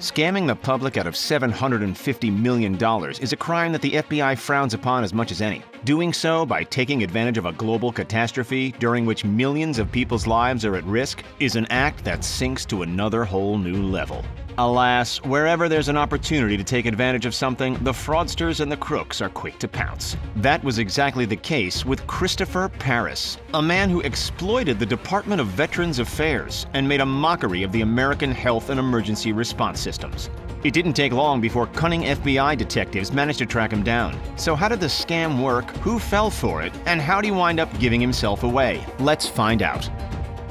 Scamming the public out of $750 million is a crime that the FBI frowns upon as much as any. Doing so by taking advantage of a global catastrophe during which millions of people's lives are at risk is an act that sinks to another whole new level. Alas, wherever there's an opportunity to take advantage of something, the fraudsters and the crooks are quick to pounce. That was exactly the case with Christopher Parris, a man who exploited the Department of Veterans Affairs and made a mockery of the American health and emergency response systems. It didn't take long before cunning FBI detectives managed to track him down. So how did the scam work, who fell for it, and how did he wind up giving himself away? Let's find out.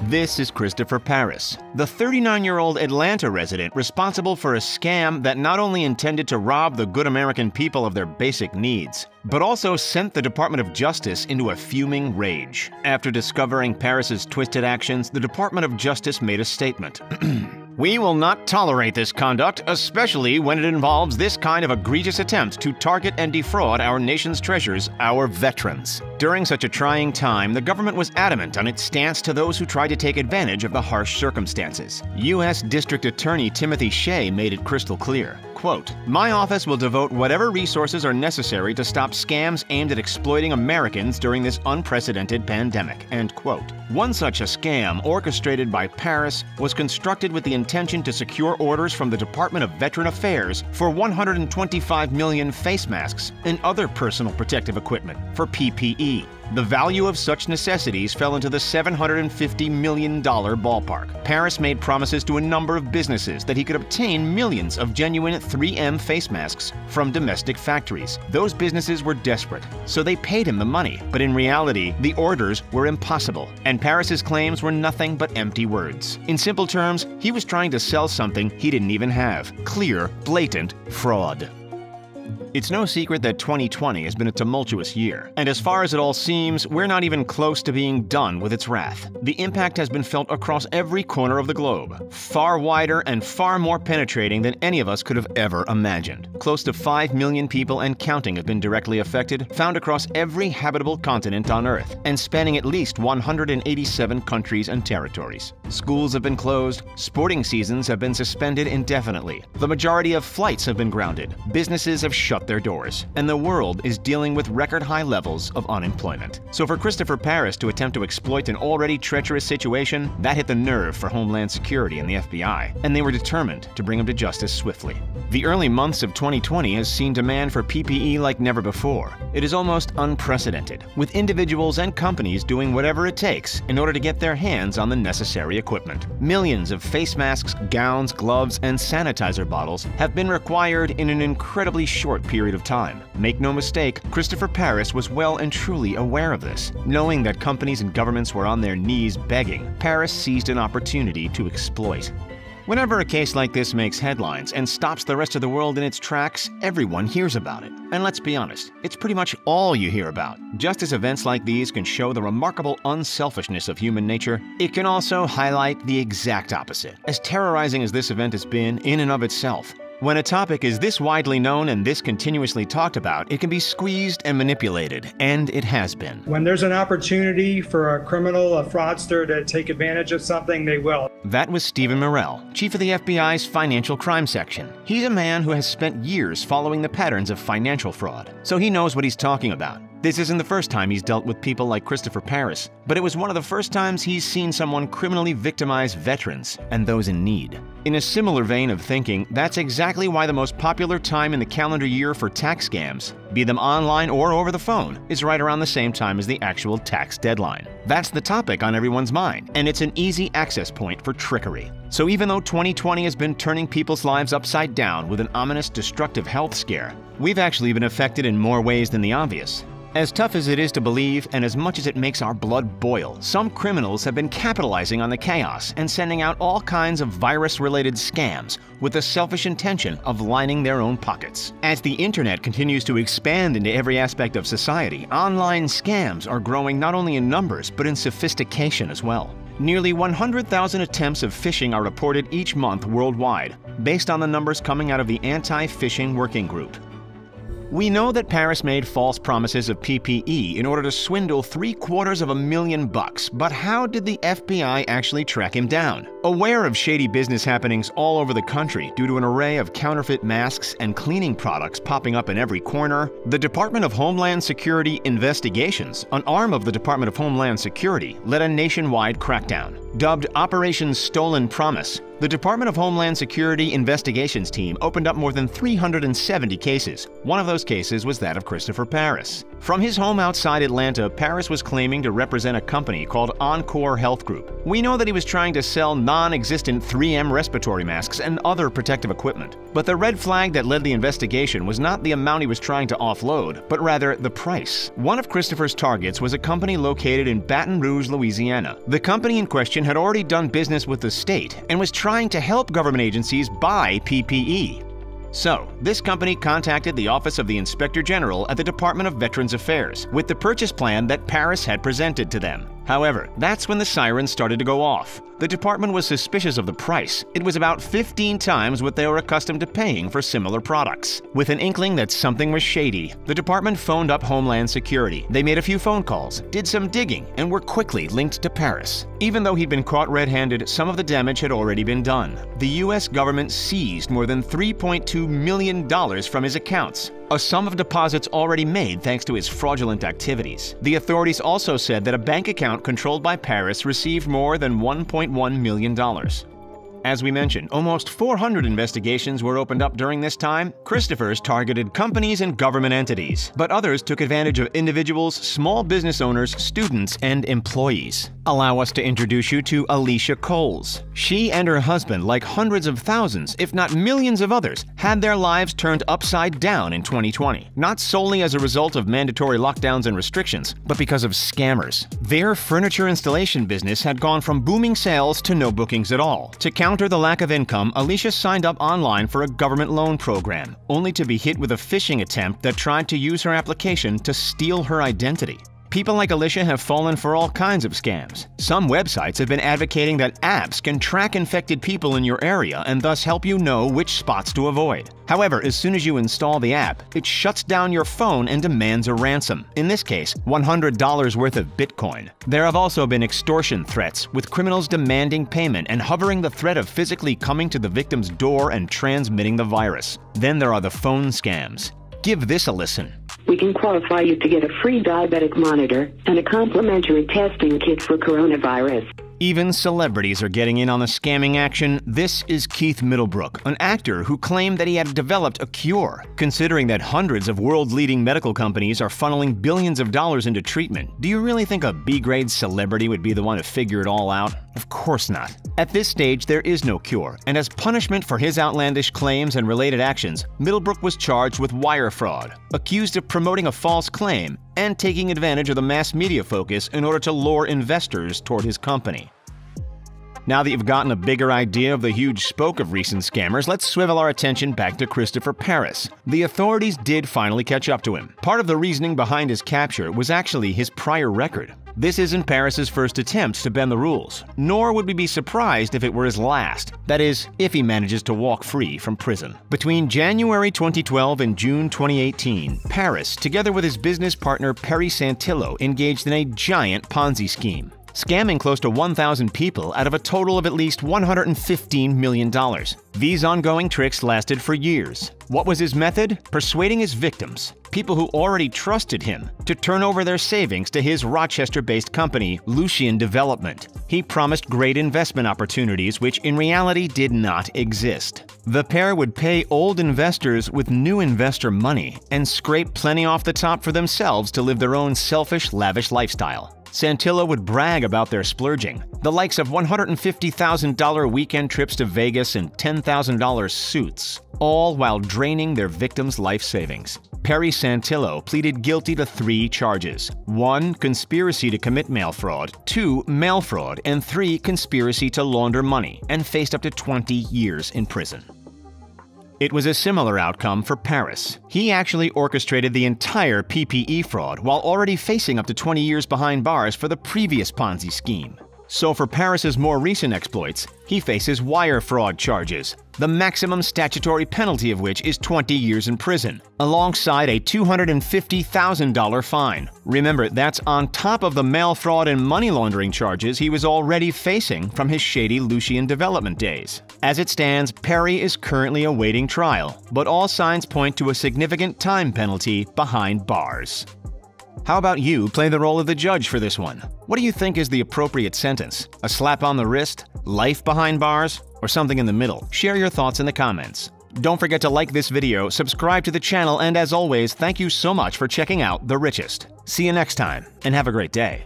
This is Christopher Parris, the 39-year-old Atlanta resident responsible for a scam that not only intended to rob the good American people of their basic needs, but also sent the Department of Justice into a fuming rage. After discovering Parris's twisted actions, the Department of Justice made a statement. We will not tolerate this conduct, especially when it involves this kind of egregious attempt to target and defraud our nation's treasures, our veterans. During such a trying time, the government was adamant on its stance to those who tried to take advantage of the harsh circumstances. U.S. District Attorney Timothy Shea made it crystal clear. Quote, "My office will devote whatever resources are necessary to stop scams aimed at exploiting Americans during this unprecedented pandemic." End quote. One such a scam, orchestrated by Parris, was constructed with the intention to secure orders from the Department of Veteran Affairs for 125 million face masks and other personal protective equipment, for PPE. The value of such necessities fell into the $750 million ballpark. Parris made promises to a number of businesses that he could obtain millions of genuine 3M face masks from domestic factories. Those businesses were desperate, so they paid him the money. But in reality, the orders were impossible, and Parris's claims were nothing but empty words. In simple terms, he was trying to sell something he didn't even have. Clear, blatant fraud. It's no secret that 2020 has been a tumultuous year, and as far as it all seems, we're not even close to being done with its wrath. The impact has been felt across every corner of the globe, far wider and far more penetrating than any of us could have ever imagined. Close to 5 million people and counting have been directly affected, found across every habitable continent on Earth, and spanning at least 187 countries and territories. Schools have been closed, sporting seasons have been suspended indefinitely, the majority of flights have been grounded, businesses have shut their doors, and the world is dealing with record-high levels of unemployment. So for Christopher Parris to attempt to exploit an already treacherous situation, that hit the nerve for Homeland Security and the FBI, and they were determined to bring him to justice swiftly. The early months of 2020 has seen demand for PPE like never before. It is almost unprecedented, with individuals and companies doing whatever it takes in order to get their hands on the necessary equipment. Millions of face masks, gowns, gloves, and sanitizer bottles have been required in an incredibly short period of time. Make no mistake, Christopher Parris was well and truly aware of this. Knowing that companies and governments were on their knees begging, Parris seized an opportunity to exploit. Whenever a case like this makes headlines and stops the rest of the world in its tracks, everyone hears about it. And let's be honest, it's pretty much all you hear about. Just as events like these can show the remarkable unselfishness of human nature, it can also highlight the exact opposite. As terrorizing as this event has been in and of itself, when a topic is this widely known and this continuously talked about, it can be squeezed and manipulated, and it has been. When there's an opportunity for a criminal, a fraudster to take advantage of something, they will. That was Stephen Morrell, chief of the FBI's Financial Crime Section. He's a man who has spent years following the patterns of financial fraud, so he knows what he's talking about. This isn't the first time he's dealt with people like Christopher Parris, but it was one of the first times he's seen someone criminally victimize veterans and those in need. In a similar vein of thinking, that's exactly why the most popular time in the calendar year for tax scams, be them online or over the phone, is right around the same time as the actual tax deadline. That's the topic on everyone's mind, and it's an easy access point for trickery. So even though 2020 has been turning people's lives upside down with an ominous, destructive health scare, we've actually been affected in more ways than the obvious. As tough as it is to believe, and as much as it makes our blood boil, some criminals have been capitalizing on the chaos and sending out all kinds of virus-related scams with the selfish intention of lining their own pockets. As the internet continues to expand into every aspect of society, online scams are growing not only in numbers, but in sophistication as well. Nearly 100,000 attempts of phishing are reported each month worldwide, based on the numbers coming out of the Anti-Phishing Working Group. We know that Parris made false promises of PPE in order to swindle $750,000, but how did the FBI actually track him down? Aware of shady business happenings all over the country due to an array of counterfeit masks and cleaning products popping up in every corner, the Department of Homeland Security Investigations, an arm of the Department of Homeland Security, led a nationwide crackdown. Dubbed Operation Stolen Promise, the Department of Homeland Security Investigations team opened up more than 370 cases. One of those cases was that of Christopher Parris. From his home outside Atlanta, Parris was claiming to represent a company called Encore Health Group. We know that he was trying to sell non-existent 3M respiratory masks and other protective equipment. But the red flag that led the investigation was not the amount he was trying to offload, but rather the price. One of Christopher's targets was a company located in Baton Rouge, Louisiana. The company in question had already done business with the state and was trying to help government agencies buy PPE. So, this company contacted the Office of the Inspector General at the Department of Veterans Affairs with the purchase plan that Parris had presented to them. However, that's when the sirens started to go off. The department was suspicious of the price. It was about 15 times what they were accustomed to paying for similar products. With an inkling that something was shady, the department phoned up Homeland Security. They made a few phone calls, did some digging, and were quickly linked to Parris. Even though he'd been caught red-handed, some of the damage had already been done. The U.S. government seized more than $3.2 million from his accounts, a sum of deposits already made thanks to his fraudulent activities. The authorities also said that a bank account controlled by Parris received more than $1.1 million. As we mentioned, almost 400 investigations were opened up during this time. Christopher's targeted companies and government entities, but others took advantage of individuals, small business owners, students, and employees. Allow us to introduce you to Alicia Coles. She and her husband, like hundreds of thousands, if not millions of others, had their lives turned upside down in 2020. Not solely as a result of mandatory lockdowns and restrictions, but because of scammers. Their furniture installation business had gone from booming sales to no bookings at all. To counter the lack of income, Alicia signed up online for a government loan program, only to be hit with a phishing attempt that tried to use her application to steal her identity. People like Alicia have fallen for all kinds of scams. Some websites have been advocating that apps can track infected people in your area and thus help you know which spots to avoid. However, as soon as you install the app, it shuts down your phone and demands a ransom. In this case, $100 worth of Bitcoin. There have also been extortion threats, with criminals demanding payment and hovering the threat of physically coming to the victim's door and transmitting the virus. Then there are the phone scams. Give this a listen. We can qualify you to get a free diabetic monitor and a complimentary testing kit for coronavirus. Even celebrities are getting in on the scamming action. This is Keith Middlebrook, an actor who claimed that he had developed a cure. Considering that hundreds of world-leading medical companies are funneling billions of dollars into treatment, do you really think a B-grade celebrity would be the one to figure it all out? Of course not. At this stage, there is no cure, and as punishment for his outlandish claims and related actions, Middlebrook was charged with wire fraud, accused of promoting a false claim, and taking advantage of the mass media focus in order to lure investors toward his company. Now that you've gotten a bigger idea of the huge spoke of recent scammers, let's swivel our attention back to Christopher Parris. The authorities did finally catch up to him. Part of the reasoning behind his capture was actually his prior record. This isn't Parris's first attempt to bend the rules, nor would we be surprised if it were his last. That is, if he manages to walk free from prison. Between January 2012 and June 2018, Parris, together with his business partner Perry Santillo, engaged in a giant Ponzi scheme, scamming close to 1,000 people out of a total of at least $115 million. These ongoing tricks lasted for years. What was his method? Persuading his victims, people who already trusted him, to turn over their savings to his Rochester-based company, Lucian Development. He promised great investment opportunities which in reality did not exist. The pair would pay old investors with new investor money and scrape plenty off the top for themselves to live their own selfish, lavish lifestyle. Santillo would brag about their splurging, the likes of $150,000 weekend trips to Vegas and $10,000 suits, all while draining their victims' life savings. Perry Santillo pleaded guilty to 3 charges. 1. Conspiracy to commit mail fraud, 2. Mail fraud, and 3. Conspiracy to launder money, and faced up to 20 years in prison. It was a similar outcome for Parris. He actually orchestrated the entire PPE fraud while already facing up to 20 years behind bars for the previous Ponzi scheme. So for Parris's more recent exploits, he faces wire fraud charges, the maximum statutory penalty of which is 20 years in prison, alongside a $250,000 fine. Remember, that's on top of the mail fraud and money laundering charges he was already facing from his shady Lucian development days. As it stands, Parry is currently awaiting trial, but all signs point to a significant time penalty behind bars. How about you play the role of the judge for this one? What do you think is the appropriate sentence? A slap on the wrist? Life behind bars? Or something in the middle? Share your thoughts in the comments. Don't forget to like this video, subscribe to the channel, and as always, thank you so much for checking out The Richest. See you next time, and have a great day.